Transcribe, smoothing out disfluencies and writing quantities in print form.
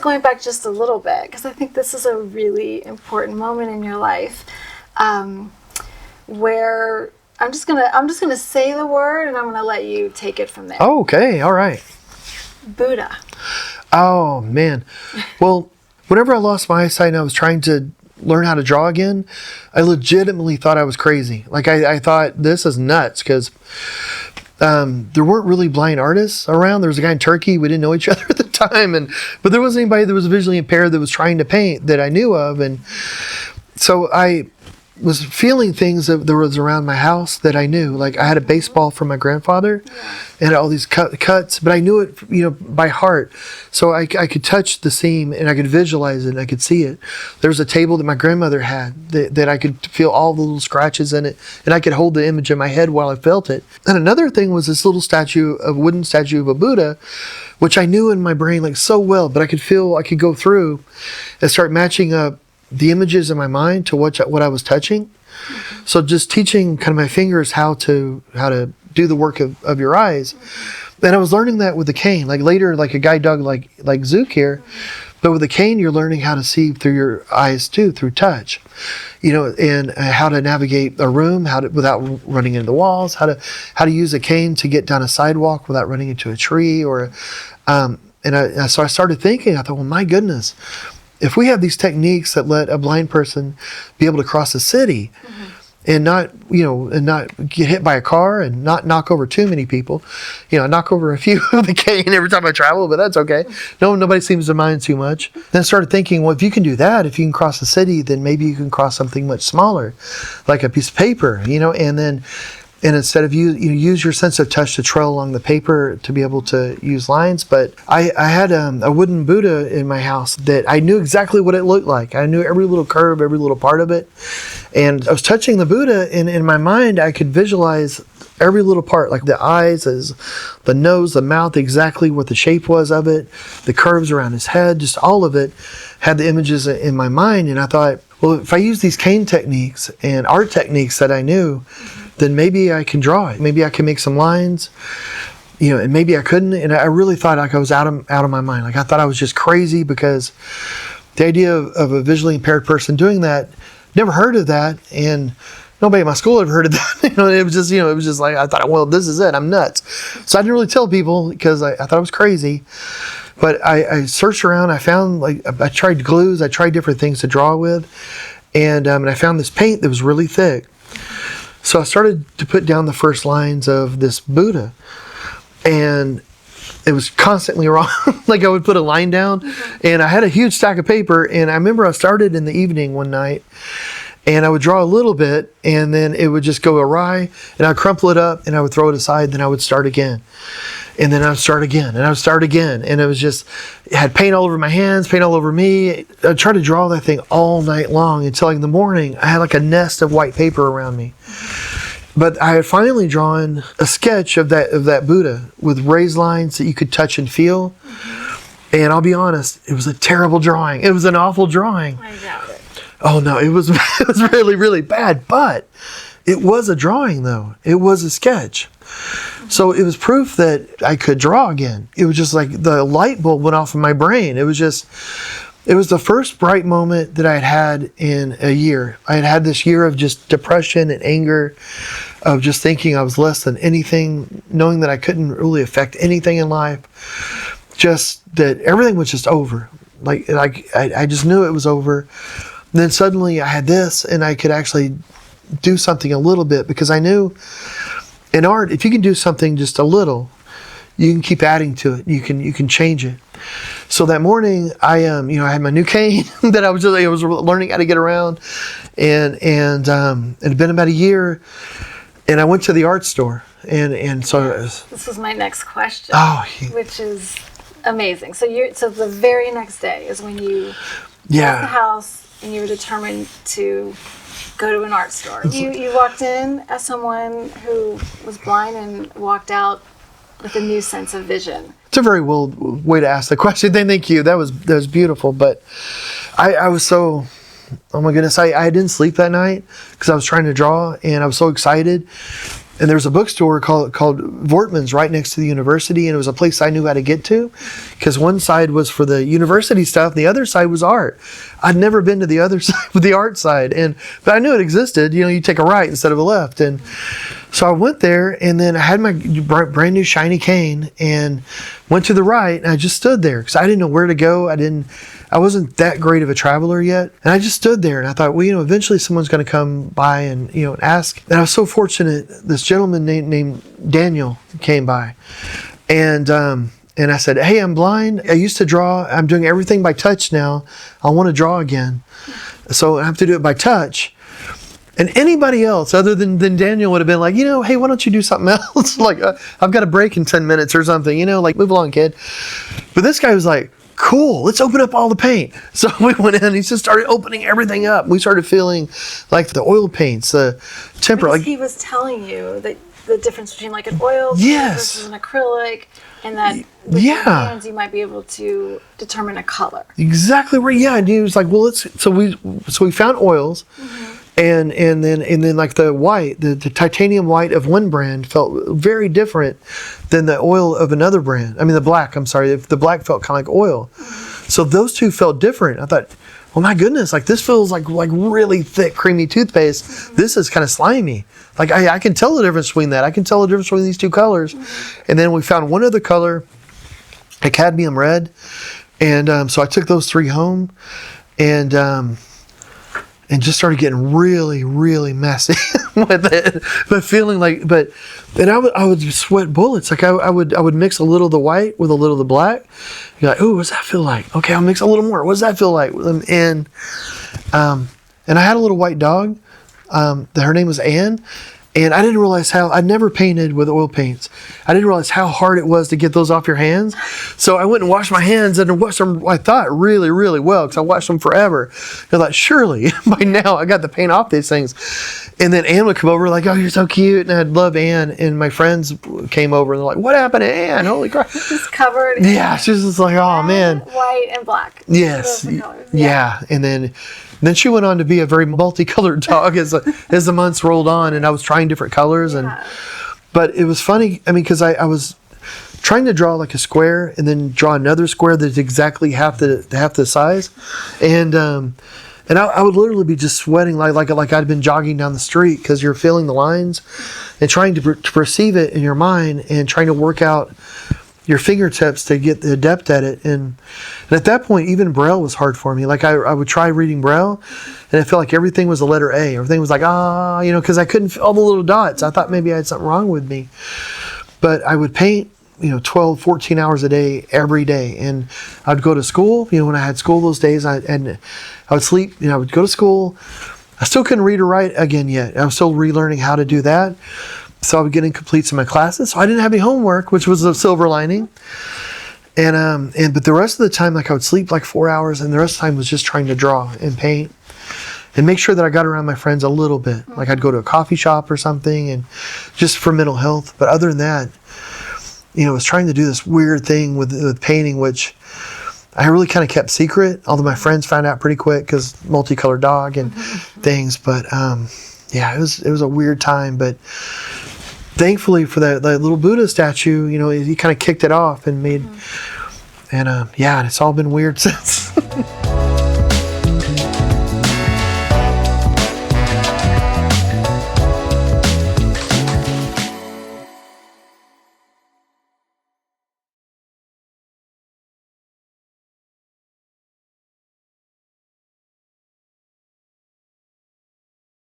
just going back just a little bit, because I think this is a really important moment in your life, where I'm just gonna say the word, and I'm gonna let you take it from there. Oh, okay, all right. Buddha. Oh man, well, whenever I lost my eyesight and I was trying to learn how to draw again, I legitimately thought I was crazy. Like I thought this is nuts, because there weren't really blind artists around. There was a guy in Turkey. We didn't know each other at the time, but there wasn't anybody that was visually impaired that was trying to paint that I knew of, and so I was feeling things that there was around my house that I knew. Like I had a baseball from my grandfather, and all these cuts, but I knew it, by heart. So I could touch the seam, and I could visualize it, and I could see it. There was a table that my grandmother had that I could feel all the little scratches in it, and I could hold the image in my head while I felt it. And another thing was this little wooden statue of a Buddha, which I knew in my brain like so well, but I could go through and start matching up the images in my mind to what I was touching. So just teaching kind of my fingers how to do the work of your eyes. And I was learning that with the cane. Like later, like a guide dog like Zook here, but with the cane, you're learning how to see through your eyes too, through touch, and how to navigate a room, without running into the walls, how to use a cane to get down a sidewalk without running into a tree so I started thinking, I thought, well, my goodness, if we have these techniques that let a blind person be able to cross a city, and not get hit by a car and not knock over too many people, I knock over a few with the cane every time I travel, but that's okay. Nobody seems to mind too much. Then I started thinking, well, if you can do that, if you can cross the city, then maybe you can cross something much smaller, like a piece of paper, and instead of use your sense of touch to trail along the paper to be able to use lines. But I had a wooden Buddha in my house that I knew exactly what it looked like. I knew every little curve, every little part of it. And I was touching the Buddha, and in my mind, I could visualize every little part, like the eyes, the nose, the mouth, exactly what the shape was of it, the curves around his head, just all of it had the images in my mind. And I thought, well, if I use these cane techniques and art techniques that I knew, then maybe I can draw it. Maybe I can make some lines, and maybe I couldn't. And I really thought like I was out of my mind. Like I thought I was just crazy, because the idea of a visually impaired person doing that, never heard of that. And nobody at my school ever heard of that. It was just like, I thought, well, this is it. I'm nuts. So I didn't really tell people, because I thought I was crazy. But I searched around. I found, I tried glues. I tried different things to draw with. And I found this paint that was really thick. So I started to put down the first lines of this Buddha, and it was constantly wrong. Like I would put a line down, and I had a huge stack of paper, and I remember I started in the evening one night, and I would draw a little bit, and then it would just go awry, and I'd crumple it up, and I would throw it aside, then I would start again. And then I would start again, and I would start again. And it had paint all over my hands, paint all over me. I tried to draw that thing all night long until in the morning, I had like a nest of white paper around me. But I had finally drawn a sketch of that Buddha with raised lines that you could touch and feel. And I'll be honest, it was a terrible drawing. It was an awful drawing. I doubt it. Oh no, it was really, really bad. But it was a drawing though. It was a sketch. So it was proof that I could draw again. It was just like the light bulb went off in my brain. It was the first bright moment that I had in a year. I had this year of just depression and anger, of just thinking I was less than anything, knowing that I couldn't really affect anything in life. Just that everything was just over. Like I just knew it was over. And then suddenly I had this, and I could actually do something a little bit, because I knew in art, if you can do something just a little, you can keep adding to it. You can change it. So that morning, I had my new cane that I was learning how to get around, and it had been about a year, and I went to the art store, and so this was my next question, which is amazing. So the very next day is when you left the house and you were determined to go to an art store. You walked in as someone who was blind and walked out with a new sense of vision. It's a very well way to ask the question. Thank you. That was beautiful. But I was so, oh my goodness, I didn't sleep that night because I was trying to draw, and I was so excited. And there was a bookstore called Vortman's right next to the university, and it was a place I knew how to get to, because one side was for the university stuff, and the other side was art. I'd never been to the other side, the art side, but I knew it existed. You take a right instead of a left, and so I went there, and then I had my brand new shiny cane, and went to the right, and I just stood there because I didn't know where to go. I wasn't that great of a traveler yet. And I just stood there and I thought, well, eventually someone's going to come by and, ask. And I was so fortunate. This gentleman named Daniel came by, and I said, hey, I'm blind. I used to draw. I'm doing everything by touch now. I want to draw again. So I have to do it by touch. And anybody else other than Daniel would have been like, hey, why don't you do something else? Like, I've got a break in 10 minutes or something, like, move along, kid. But this guy was like, cool, let's open up all the paint. So we went in, he just started opening everything up. We started feeling like the oil paints, the temper. He was telling you that the difference between like an oil paint versus an acrylic, and that with your hands you might be able to determine a color. Exactly right. Yeah, and he was like, well, so we found oils. Mm-hmm. And then like the white, the titanium white of one brand felt very different than the oil of another brand. I mean, the black, I'm sorry. The black felt kind of like oil. Mm-hmm. So those two felt different. I thought, well, my goodness, like this feels like really thick, creamy toothpaste. Mm-hmm. This is kind of slimy. Like I can tell the difference between that. I can tell the difference between these two colors. Mm-hmm. And then we found one other color, a cadmium red. And so I took those three home and just started getting really, really messy with it, but feeling like, and I would sweat bullets. Like I would mix a little of the white with a little of the black. You're like, ooh, what's that feel like? Okay, I'll mix a little more. What does that feel like? And I had a little white dog. Her name was Anne. And I didn't realize I'd never painted with oil paints. I didn't realize how hard it was to get those off your hands. So I went and washed my hands and washed them, I thought, really, really well, because I washed them forever. I thought, surely, by now I got the paint off these things. And then Anne would come over like, oh, you're so cute. And I'd love Anne. And my friends came over and they're like, what happened to Anne? Holy crap. Just covered. Yeah, she's just like, oh, man. White and black. Yes. Yeah. And then she went on to be a very multicolored dog as the months rolled on, and I was trying different colors. But it was funny, because I was trying to draw like a square and then draw another square that's exactly half the size. And I would literally be just sweating like I'd been jogging down the street, because you're feeling the lines and trying to perceive it in your mind and trying to work out your fingertips to get the adept at it. And at that point, even Braille was hard for me. Like I would try reading Braille, and it felt like everything was a letter A. Everything was like, because I couldn't feel all the little dots. I thought maybe I had something wrong with me. But I would paint, 12, 14 hours a day, every day. And I'd go to school, when I had school those days, I would sleep, I would go to school. I still couldn't read or write again yet. I was still relearning how to do that. So I would get incompletes in my classes. So I didn't have any homework, which was a silver lining. But the rest of the time, I would sleep 4 hours, and the rest of the time was just trying to draw and paint and make sure that I got around my friends a little bit. Like I'd go to a coffee shop or something, and just for mental health. But other than that, I was trying to do this weird thing with painting, which I really kind of kept secret. Although my friends found out pretty quick, because multicolored dog and things. But it was a weird time. But thankfully for that little Buddha statue, he kind of kicked it off and made, and it's all been weird since.